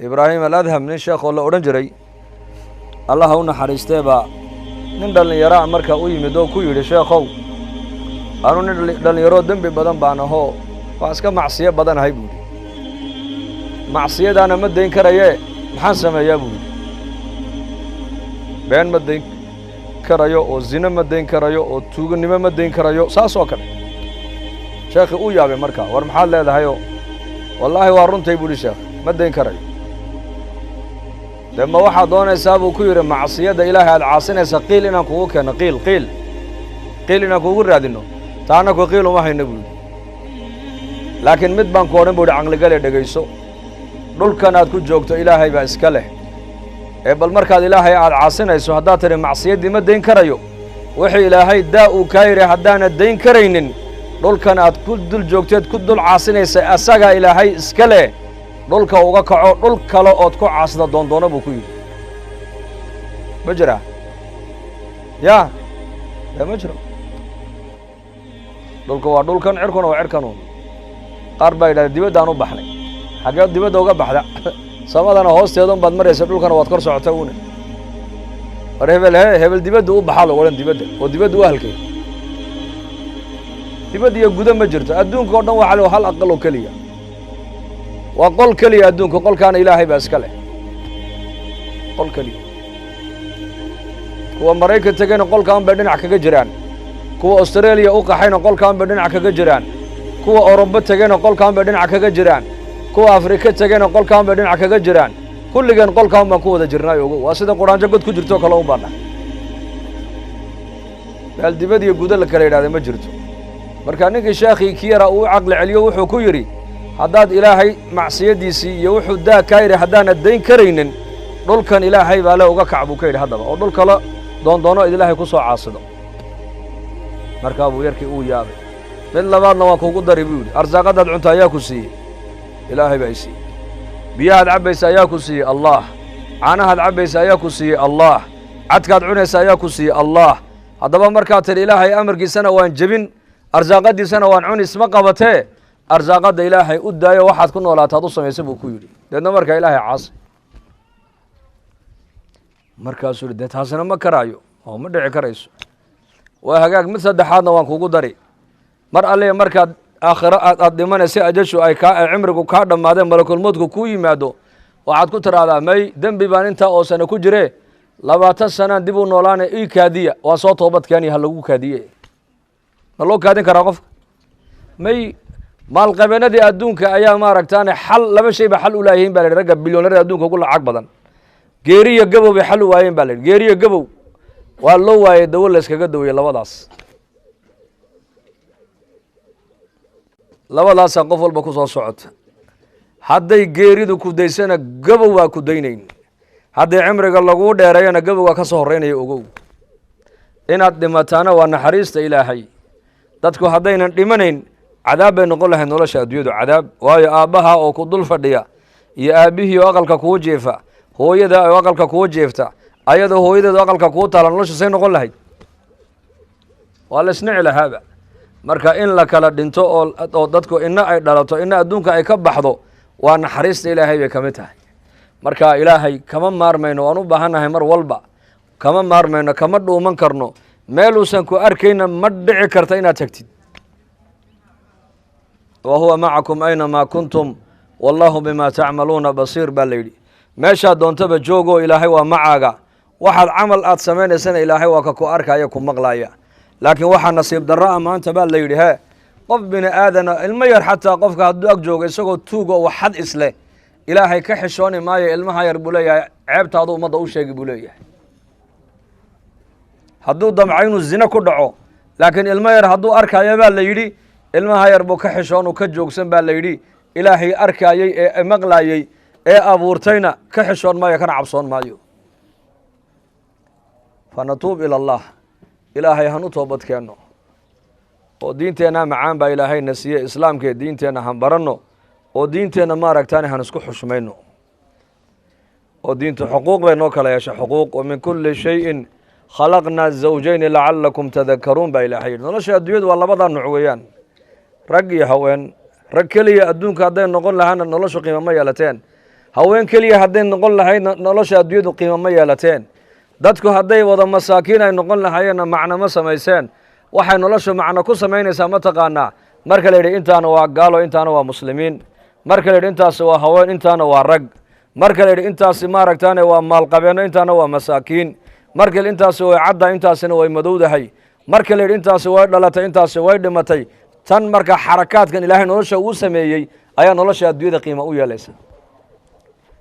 إبراهيم الأدهم من شيخ ولا أورنجري الله هو نحرسته با نندل يرى مركا ويمدو كوي شيخو أنا نندل يرى دم بدن بانه هو فاسكا معصية بدن هاي بودي معصية أنا مدين كرايه محسن يا بودي بين مدين كرايو أو زنا مدين كرايو أو توغن نما مدين كرايو ساسو كله شيخ ويا بمركا ورمحل هذا هيو والله وارون تيبولي شيخ مدين كرايو لما واحد دون يسابو كير معصية إلهي العاصنة قيل إنك هو كان قيل إنك هو رادينه تانا قيل وما هي نقول لكن مدبان كورن بود عقل قال دقيسو دول كانت كل جوكتو إلهي بأسكله بل مركز إلهي العاصنة سهدات المعصية دي مدين كرايو وحي إلهي داء كاير حدانا الدين كرينن دول كانت كل دول جوكتات كل دول عاصنة أساقا إلهي إسكله dhulka uga kaco dhul kale ood ku caasida doondoona buu ku yidhi ma jiraa yaa ma jiro dhulka waa dhulkan cirkuna waa cirkanu qaar baa yidhahda dibaddaan u baxnay xaggee dibadda uga baxda samadana hoosteedan baad maraysa dhulkana waad kor socota uuna war hebel dibadda u baxaa loo odhan dibadda oo dibadda u halkay dibadda iyo guda ma jirto adduunka oo dhan waxaa loo hal aqal oo keliya وقل كلي أدونك قل كان إلهي بأسكله قل كلي كوا أمريكا تجينا قل كان بدنا عكا جيران كوا أستراليا أوقحين قل كان بدنا عكا جيران كوا أوروبا تجينا قل كان بدنا عكا جيران كوا أفريقيا تجينا قل كان بدنا عكا جيران كل جن قل كان ما كوا ذا يوجو واسد القرآن جقد كجرتو كلام برنا الدبادي يقول لك هذا ما جرتو مركانك شيخي كيرا وعقل عليو وحكيري haddaad ilaahay macsiyadiisii iyo wuxuu daa kaa yidhi haddaanad dayn karaynin dhulkan ilaahay baa le uga kac buu ka yidhi haddaba oo dhul kale doondoono id ilaahay ku soo caasido markaa buu yarkii uu yaabay mid labaadna waan kuugu dari buu yidhi arsaaqadaad cunta ayaa ku siiyey ilaahay baa i siiyey biyahaad cabbaysa ayaa ku siiyey allah caanahaad cabbaysa ayaa ku siiyey allah cadkaad cunaysa ayaa ku siiyey allah haddaba markaad tidhi ilaahay amarkiisana waan jebin arsaaqadiisana waan cun isma qabatee arsaaqada ilaahay u daayo waxaad ku noolaataad u samaysa buu ku yidhi deedna markaa ilaahay caasi markaasuu yidhi dee taasina ma karaayo oo ma dhici karayso waa hagaag mid saddexaadna waan kugu dari mar alle markaad aakhiro aad dhimanaysa ajashu ay cimrigu kaa dhammaadeen malakulmoodku kuu yimaado waxaad ku tiraahdaa may dembi baan intaa oo sano ku jire 20 sanaan dib u noolaana ii kaadiya waa soo toobad keeni ha lagu kaadiye ma loo kaadin karaa qofka may maal qabanadii adduunka ayaa maaragtaan xal laba shay ba xal u laayihiin baa la ragga bilyoonada adduunka ugu lacag badan geeriyo gabow bay xal u waayeen baa la geeriyo gabow waa loo waayay dawo la iskaga daweeyay labadaas qof walba ku soo socota hadday geeridu ku daysana gabow waa ku daynayn hadday cimriga lagu dheereeyana gabow waa ka soo horeynaya ogow inaad dhimataana waa naxariista ilaahay dadku haddaynan dhimanayn cadaab bay noqon lahayd nolosha adduunyadu cadaab waayo aabbaha oo ku dul fadhiya iyo aabbihii oo aqalka kuu jeefa hooyada oo aqalka kuu jeefta ayadoo hooyadeedu aqalka kuu taala nolosha say noqon lahayd waa la isnici lahaaba marka in la kala dhinto oo dadku ina ay dhalato ina adduunka ay ka baxdo waa naxariista ilaahay bay ka mid tahay marka ilaahay kama maarmayno waan u baahannahay mar walba kama maarmayno kama dhuuman karno meeluusan ku arkayna ma dhici karta inaad tagtid وهو معكم أينما كنتم والله بما تعملون بصير بالليل ماشى دونتبا جوجو إلهي ومعاك واحد عمل سمين سنة إلهي وككو أركا يكون مغلايا لكن واحد نصيب دراء ما أنت بالليل ها قف بني آذن المير حتى قفك هدوك جوجو يسوقو توجو وحد إسله إلهي كحشوني ماي المها يربوليا عيب تاضو مضو شيء بوليا هدو دم عينو الزنا كدعو لكن المير هدو أركا يبال ليلي ilmaha yar buu ka xishoon ka joogsan baa la yidhi ilaahay arkayay ee maqlayay ee abuurtayna ka xishoon maayo kana cabsoon maayo fanatuub ila allah ilaahay hanu toobad keenno oo diinteena macaan baa ilaahay nasiye islaamka diinteena han baranno oo diinteena maaragtaan han isku xushmayno oo diintu xuquuq bay noo kala yeeshay xuquuq oo min kulli shay'in khalaqna zawjayn la'allakum tadhakkarun baa ilaahay nolosha adduunyadu waa labada nooc weeyaan rag iyo haween rag kaliya adduunka hadday noqon lahaana noloshu qiimo ma yeelateen haween keliya hadday noqon lahayd nolosha adduunyadu qiimo ma yeelateen dadku hadday wada masaakiin ay noqon lahaayeenna macno ma samayseen waxay noloshu macno ku samaynaysaa ma taqaanaa marka la yidhi intaana waa gaalo intaana waa muslimiin marka la yidhi intaasi waa haween intaana waa rag marka la yidhi intaasi maaragtaane waa maalqabeenno intaana waa masaakiin marka la intaasi way cadda intaasina way madowdahay marka la yidhi intaasi way dhalatay intaasi way dhimatay tan marka xarakaadkan ilaahay nolosha uu sameeyey ayaa nolosha adduunyada qiimo u yeelaysa